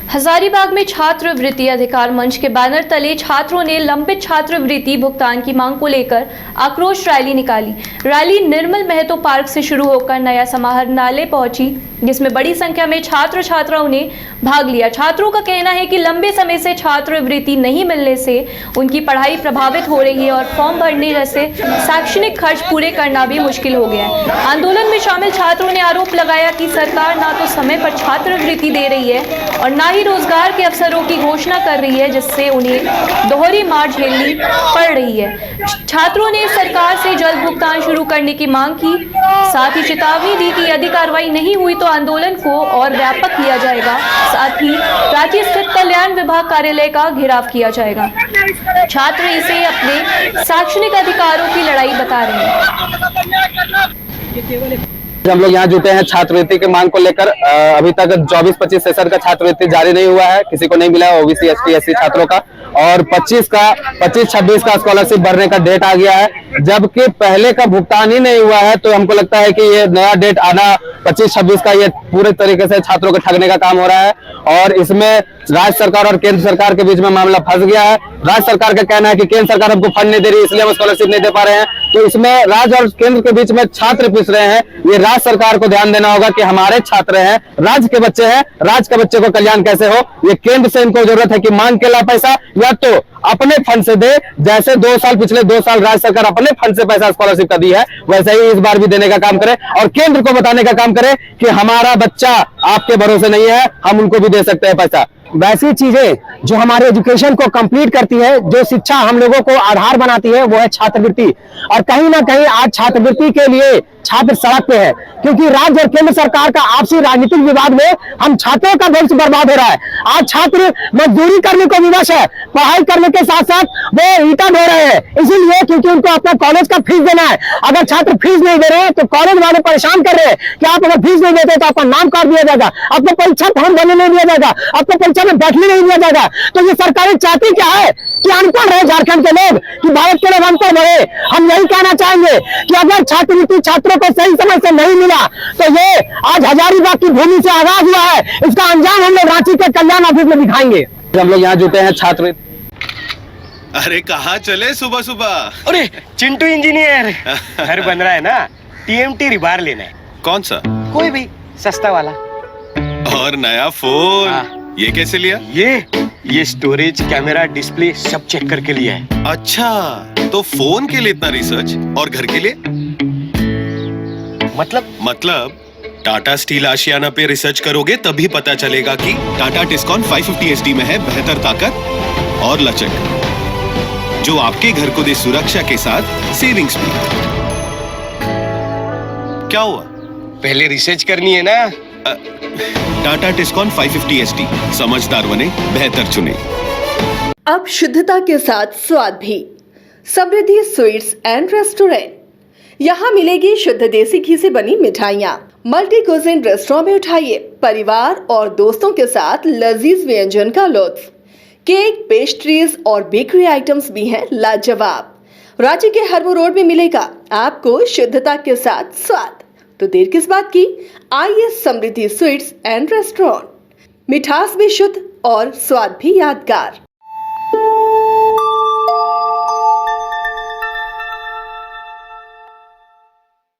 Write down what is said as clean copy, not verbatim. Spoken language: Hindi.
हजारीबाग में छात्रवृत्ति अधिकार मंच के बैनर तले छात्रों ने लंबित छात्रवृत्ति भुगतान की मांग को लेकर आक्रोश रैली निकाली। रैली निर्मल महतो पार्क से शुरू होकर नया समाहरणालय पहुंची, जिसमें बड़ी संख्या में छात्र छात्राओं ने भाग लिया। छात्रों का कहना है कि लंबे समय से छात्रवृत्ति नहीं मिलने से उनकी पढ़ाई प्रभावित हो रही है और फॉर्म भरने जैसे शैक्षणिक खर्च पूरे करना भी मुश्किल हो गया है। आंदोलन में शामिल छात्रों ने आरोप लगाया कि सरकार ना तो समय पर छात्रवृत्ति दे रही है और ना ही रोजगार के अवसरों की घोषणा कर रही है, जिससे उन्हें दोहरी मार झेलनी पड़ रही है। छात्रों ने सरकार से जल्द भुगतान शुरू करने की मांग की, साथ ही चेतावनी दी कि यदि कार्रवाई नहीं हुई तो आंदोलन को और व्यापक किया जाएगा। साथ ही रांची स्थित कल्याण विभाग कार्यालय का घेराव किया जाएगा। छात्र इसे अपने शैक्षणिक अधिकारों की लड़ाई बता रहे हैं। हम लोग यहाँ जुटे हैं छात्रवृत्ति की मांग को लेकर। अभी तक 24-25 सेशन का छात्रवृत्ति जारी नहीं हुआ है, किसी को नहीं मिला है, ओबीसी एसटी एससी छात्रों का। और 25-26 का स्कॉलरशिप भरने का डेट आ गया है, जबकि पहले का भुगतान ही नहीं हुआ है। तो हमको लगता है कि ये नया डेट आना 25-26 का, ये पूरे तरीके से छात्रों को ठगने का काम हो रहा है। और इसमें राज्य सरकार और केंद्र सरकार के बीच में मामला फंस गया है। राज्य सरकार का कहना है कि केंद्र सरकार हमको फंड नहीं दे रही, इसलिए हम स्कॉलरशिप नहीं दे पा रहे हैं। तो इसमें राज्य और केंद्र के बीच में छात्र पिस रहे हैं। ये राज्य सरकार को ध्यान देना होगा कि हमारे छात्र हैं, राज्य के बच्चे हैं, राज्य के बच्चे को कल्याण कैसे हो। ये केंद्र से इनको जरूरत है कि मांग के ला पैसा, या तो अपने फंड से दे, जैसे पिछले 2 साल राज्य सरकार अपने फंड से पैसा स्कॉलरशिप का दी है, वैसे ही इस बार भी देने का काम करे और केंद्र को बताने का काम करे कि हमारा बच्चा आपके भरोसे नहीं है, हम उनको भी दे सकते हैं पैसा। वैसी चीजें जो हमारे एजुकेशन को कंप्लीट करती है, जो शिक्षा हम लोगों को आधार बनाती है, वो है छात्रवृत्ति। और कहीं ना कहीं आज छात्रवृत्ति के लिए छात्र सड़क पे है, क्योंकि राज्य और केंद्र सरकार का आपसी राजनीतिक विवाद में हम छात्रों का भविष्य बर्बाद हो रहा है। आज छात्र मजदूरी करने को विवश है, पढ़ाई करने के साथ साथ वो ईंटा ढो रहे हैं, इसीलिए क्योंकि उनको अपना कॉलेज का फीस देना है। अगर छात्र फीस नहीं दे रहे हैं तो कॉलेज वाले परेशान कर रहे हैं कि आप अगर फीस नहीं देते तो आपका नाम काट दिया जाएगा, आपको परीक्षा फॉर्म भरने नहीं दिया जाएगा, आपको परीक्षा में बैठने नहीं दिया जाएगा। तो ये सरकारें चाहती क्या है कि अनपढ़ रहे झारखंड के लोग, कि भारत के लोग अनपढ़ रहे। हम यही कहना चाहेंगे कि अगर छात्रवृत्ति छात्रों को सही समय से नहीं मिला तो ये आज हजारीबाग की भूमि से आगाज हुआ है, इसका अंजाम हम लोग रांची के कल्याण ऑफिस में दिखाएंगे। हम लोग यहाँ जुटे हैं छात्र। अरे कहाँ चले सुबह सुबह? अरे चिंटू इंजीनियर घर बन रहा है ना, टीएमटी रिबार लेना है। कौन सा? कोई भी सस्ता वाला। और नया फोन ये कैसे लिया? ये स्टोरेज, कैमरा, डिस्प्ले सब चेक करके लिया है। अच्छा, तो फोन के लिए इतना रिसर्च और घर के लिए? मतलब टाटा स्टील आशियाना पे रिसर्च करोगे तभी पता चलेगा कि टाटा टिस्कॉन 550 HD में है बेहतर ताकत और लचक, जो आपके घर को दे सुरक्षा के साथ सेविंग्स भी। क्या हुआ? पहले रिसर्च करनी है ना। टाटा टिस्कॉन 550 HD, समझदार बने, बेहतर चुने। अब शुद्धता के साथ स्वाद भी। समृद्धि स्वीट्स एंड रेस्टोरेंट, यहाँ मिलेगी शुद्ध देसी घी से बनी मिठाइयाँ। मल्टी कुजिन रेस्टोरेंट में उठाइए परिवार और दोस्तों के साथ लजीज व्यंजन का लुत्फ। केक, पेस्ट्रीज और बेकरी आइटम्स भी हैं लाजवाब। रांची के हरमू रोड में मिलेगा आपको शुद्धता के साथ स्वाद। तो देर किस बात की, आइए समृद्धि स्वीट्स एंड रेस्टोरेंट। मिठास भी शुद्ध और स्वाद भी यादगार।